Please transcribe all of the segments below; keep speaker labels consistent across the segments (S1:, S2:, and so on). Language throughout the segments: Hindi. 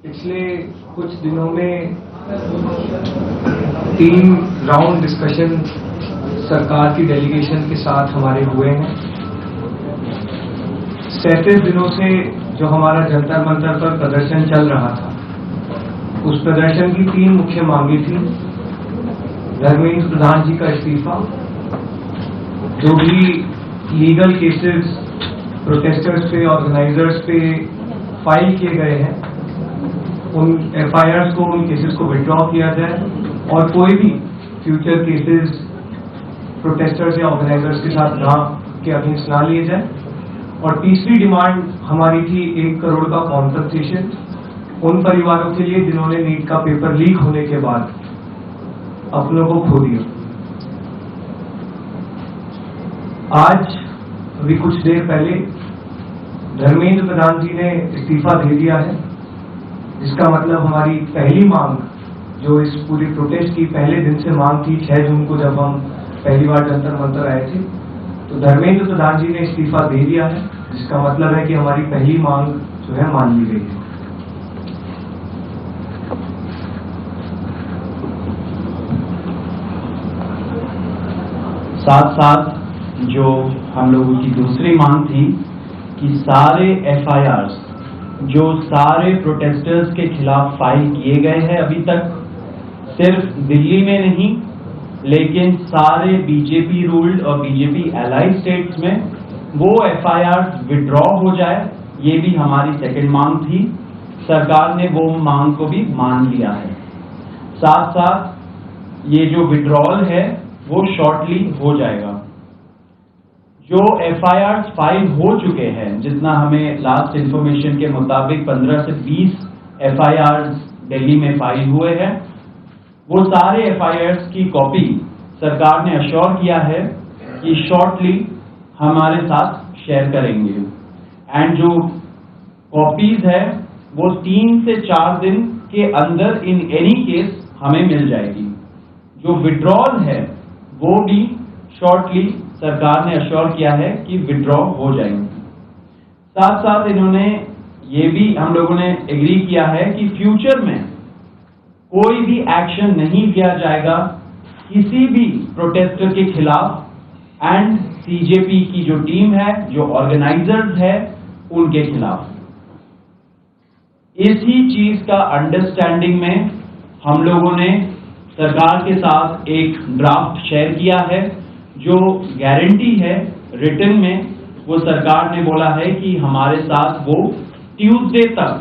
S1: पिछले कुछ दिनों में 3 राउंड डिस्कशन सरकार की डेलीगेशन के साथ हमारे हुए हैं। 37 दिनों से जो हमारा जंतर मंतर पर प्रदर्शन चल रहा था, उस प्रदर्शन की 3 मुख्य मांगे थी। धर्मेंद्र प्रधान जी का इस्तीफा, जो भी लीगल केसेस प्रोटेस्टर्स पे, ऑर्गेनाइजर्स पे फाइल किए गए हैं, उन FIRs को, उन केसेस को विड्रॉ किया जाए और कोई भी फ्यूचर केसेस प्रोटेस्टर्स या ऑर्गेनाइजर्स के साथ के अगेंस्ट ना लिए जाए। और तीसरी डिमांड हमारी थी 1 करोड़ का कॉम्पनसेशन उन परिवारों के लिए जिन्होंने नीट का पेपर लीक होने के बाद अपनों को खो दिया। आज अभी कुछ देर पहले धर्मेंद्र प्रधान जी ने इस्तीफा दे दिया है, जिसका मतलब हमारी पहली मांग, जो इस पूरी प्रोटेस्ट की पहले दिन से मांग थी, 6 जून को जब हम पहली बार जंतर मंतर आए थे, तो धर्मेंद्र प्रधान जी ने इस्तीफा दे दिया है, जिसका मतलब है कि हमारी पहली मांग जो है मान ली गई है।
S2: साथ साथ जो हम लोगों की दूसरी मांग थी कि सारे FIRs जो सारे प्रोटेस्टर्स के खिलाफ फाइल किए गए हैं अभी तक, सिर्फ दिल्ली में नहीं लेकिन सारे बीजेपी रूल्ड और बीजेपी एलाइड स्टेट्स में वो FIRs विड्रॉ हो जाए, ये भी हमारी सेकंड मांग थी। सरकार ने वो मांग को भी मान लिया है। साथ साथ ये जो विड्रॉल है वो शॉर्टली हो जाएगा। जो FIRs फाइल हो चुके हैं, जितना हमें लास्ट इंफॉर्मेशन के मुताबिक 15 से 20 FIRs दिल्ली में फाइल हुए हैं, वो सारे FIRs की कॉपी सरकार ने अश्योर किया है कि शॉर्टली हमारे साथ शेयर करेंगे। एंड जो कॉपीज है वो 3 से 4 दिन के अंदर इन एनी केस हमें मिल जाएगी। जो विड्रॉल है वो भी शॉर्टली सरकार ने अश्योर किया है कि विड्रॉ हो जाएंगे। साथ साथ इन्होंने ये भी हम लोगों ने एग्री किया है कि फ्यूचर में कोई भी एक्शन नहीं लिया जाएगा किसी भी प्रोटेस्टर के खिलाफ एंड CJP की जो टीम है, जो ऑर्गेनाइजर्स है, उनके खिलाफ। इसी चीज का अंडरस्टैंडिंग में हम लोगों ने सरकार के साथ एक ड्राफ्ट शेयर किया है, जो गारंटी है रिटन में, वो सरकार ने बोला है कि हमारे साथ वो ट्यूसडे तक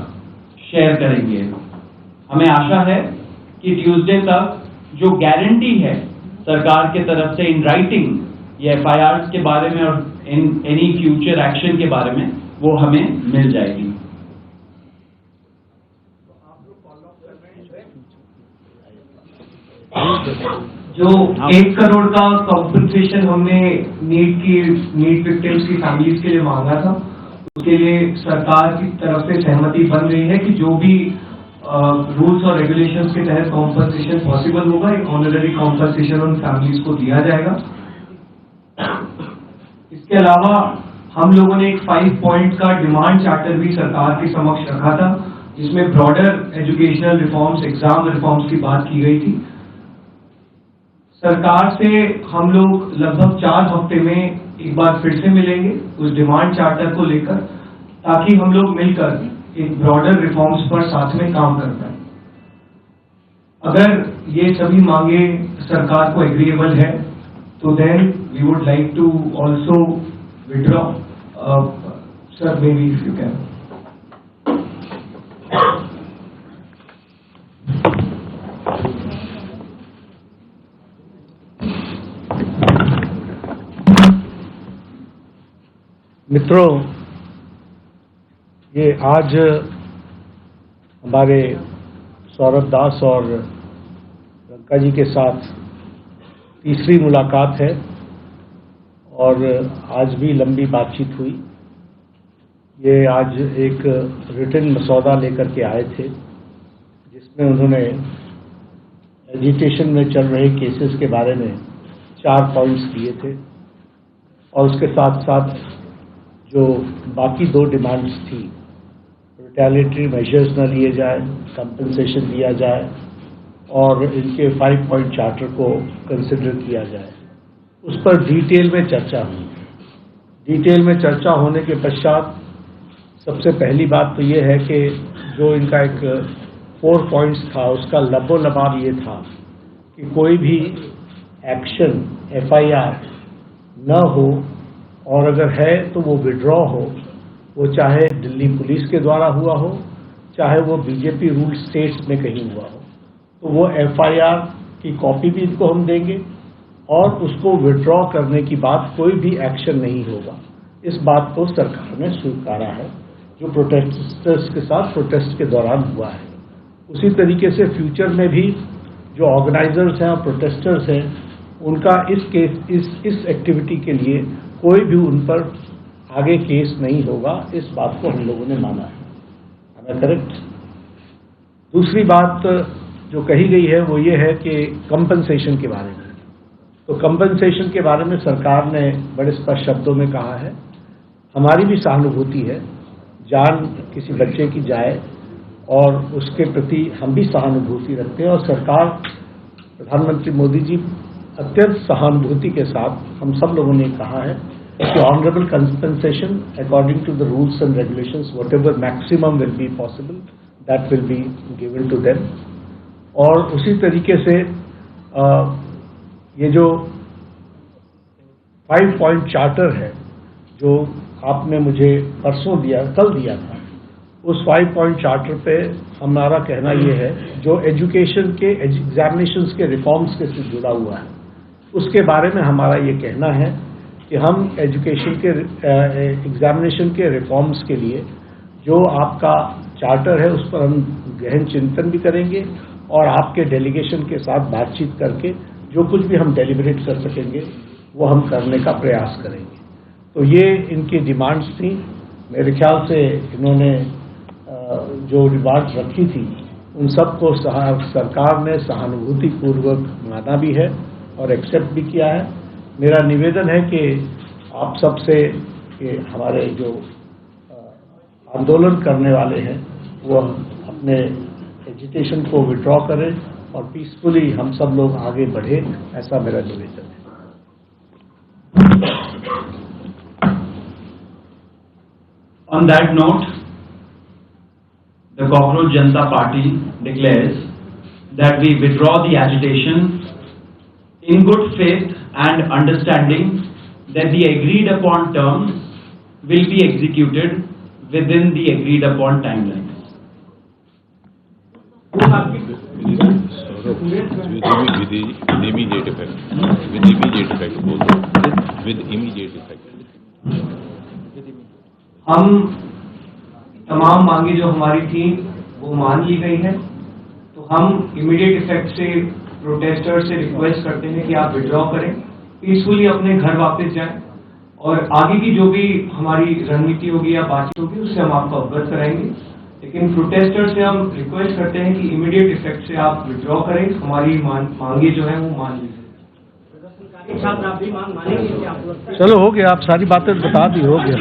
S2: शेयर करेंगे। हमें आशा है कि ट्यूसडे तक जो गारंटी है सरकार के तरफ से इन राइटिंग ये FIRs के बारे में और इन एनी फ्यूचर एक्शन के बारे में, वो हमें मिल जाएगी।
S1: जो 1 करोड़ का कॉम्पनसेशन हमने नीट विक्टिम्स की फैमिलीज के लिए मांगा था, उसके लिए सरकार की तरफ से सहमति बन रही है कि जो भी रूल्स और रेगुलेशंस के तहत कॉम्पनसेशन पॉसिबल होगा, एक ऑनररी कॉम्पनसेशन उन फैमिलीज को दिया जाएगा। इसके अलावा हम लोगों ने एक 5 पॉइंट का डिमांड चार्टर भी सरकार के समक्ष रखा था, जिसमें broader educational reforms, exam reforms की बात की गई थी। सरकार से हम लोग लगभग 4 हफ्ते में एक बार फिर से मिलेंगे उस डिमांड चार्टर को लेकर, ताकि हम लोग मिलकर एक ब्रॉडर रिफॉर्म्स पर साथ में काम कर पाए। अगर ये सभी मांगे सरकार को एग्रीएबल है, तो then we would like to also withdraw. Sir, may be if you can.
S3: मित्रों, ये आज हमारे सौरभ दास और रंका जी के साथ तीसरी मुलाकात है और आज भी लंबी बातचीत हुई। ये आज एक रिटन मसौदा लेकर के आए थे, जिसमें उन्होंने एजुकेशन में चल रहे केसेस के बारे में 4 पॉइंट्स दिए थे और उसके साथ साथ जो बाकी 2 डिमांड्स थी रिटेलिएटरी मेजर्स न लिए जाए, कंपनसेशन दिया जाए और इनके 5 पॉइंट चार्टर को कंसिडर किया जाए। उस पर डिटेल में चर्चा हुई। डिटेल में चर्चा होने के पश्चात सबसे पहली बात तो ये है कि जो इनका एक 4 पॉइंट्स था उसका लबोलबाब ये था कि कोई भी एक्शन FIR न हो और अगर है तो वो विड्रॉ हो, वो चाहे दिल्ली पुलिस के द्वारा हुआ हो, चाहे वो BJP रूल स्टेट्स में कहीं हुआ हो, तो वो FIR की कॉपी भी इनको हम देंगे और उसको विड्रॉ करने की बात कोई भी एक्शन नहीं होगा। इस बात को सरकार ने स्वीकारा है जो प्रोटेस्टर्स के साथ प्रोटेस्ट के दौरान हुआ है। उसी तरीके से फ्यूचर में भी जो ऑर्गेनाइजर्स हैं और प्रोटेस्टर्स हैं उनका इस एक्टिविटी के लिए कोई भी उन पर आगे केस नहीं होगा। इस बात को हम लोगों ने माना है। Am I correct? दूसरी बात जो कही गई है वो ये है कि कंपनसेशन के बारे में। तो कंपनसेशन के बारे में सरकार ने बड़े स्पष्ट शब्दों में कहा है, हमारी भी सहानुभूति है, जान किसी बच्चे की जाए और उसके प्रति हम भी सहानुभूति रखते हैं और सरकार, प्रधानमंत्री मोदी जी अत्यंत सहानुभूति के साथ हम सब लोगों ने कहा है कि honourable compensation according to the rules and regulations whatever maximum will be possible that will be given to them. और उसी तरीके से ये जो 5 पॉइंट चार्टर है जो आपने मुझे परसों दिया, कल दिया था, उस 5 पॉइंट चार्टर पे हमारा कहना ये है जो एजुकेशन के एग्जामिनेशंस के रिफॉर्म्स के से जुड़ा हुआ है उसके बारे में हमारा ये कहना है कि हम एजुकेशन के एग्जामिनेशन के रिफॉर्म्स के लिए जो आपका चार्टर है उस पर हम गहन चिंतन भी करेंगे और आपके डेलीगेशन के साथ बातचीत करके जो कुछ भी हम डेलिब्रेट कर सकेंगे वो हम करने का प्रयास करेंगे। तो ये इनकी डिमांड्स थी। मेरे ख्याल से इन्होंने जो डिमांड्स रखी थी उन सबको सरकार ने सहानुभूतिपूर्वक माना भी है और एक्सेप्ट भी किया है। मेरा निवेदन है कि आप सबसे कि हमारे जो आंदोलन करने वाले हैं वो अपने एजिटेशन को विड्रॉ करें और पीसफुली हम सब लोग आगे बढ़े, ऐसा मेरा निवेदन है।
S2: On that note, the Cockroach Janata Party declares that we withdraw the agitation in good faith and understanding that the agreed upon terms will be executed within the agreed upon timelines.
S4: With immediate effect. With immediate effect also. With immediate effect.
S1: हम तमाम मांगे जो हमारी थी वो मान ली गई है, तो हम इमीडिएट इफेक्ट से प्रोटेस्टर से रिक्वेस्ट करते हैं कि आप विड्रॉ करें, पीसफुली अपने घर वापस जाएं और आगे की जो भी हमारी रणनीति होगी या बातचीत होगी उससे हम आपको अवगत कराएंगे। लेकिन प्रोटेस्टर से हम रिक्वेस्ट करते हैं कि इमीडिएट इफेक्ट से आप विड्रॉ करें, हमारी मांगे जो है वो मान लीजिए।
S3: चलो हो गया, आप सारी बातें बता दी, हो गया।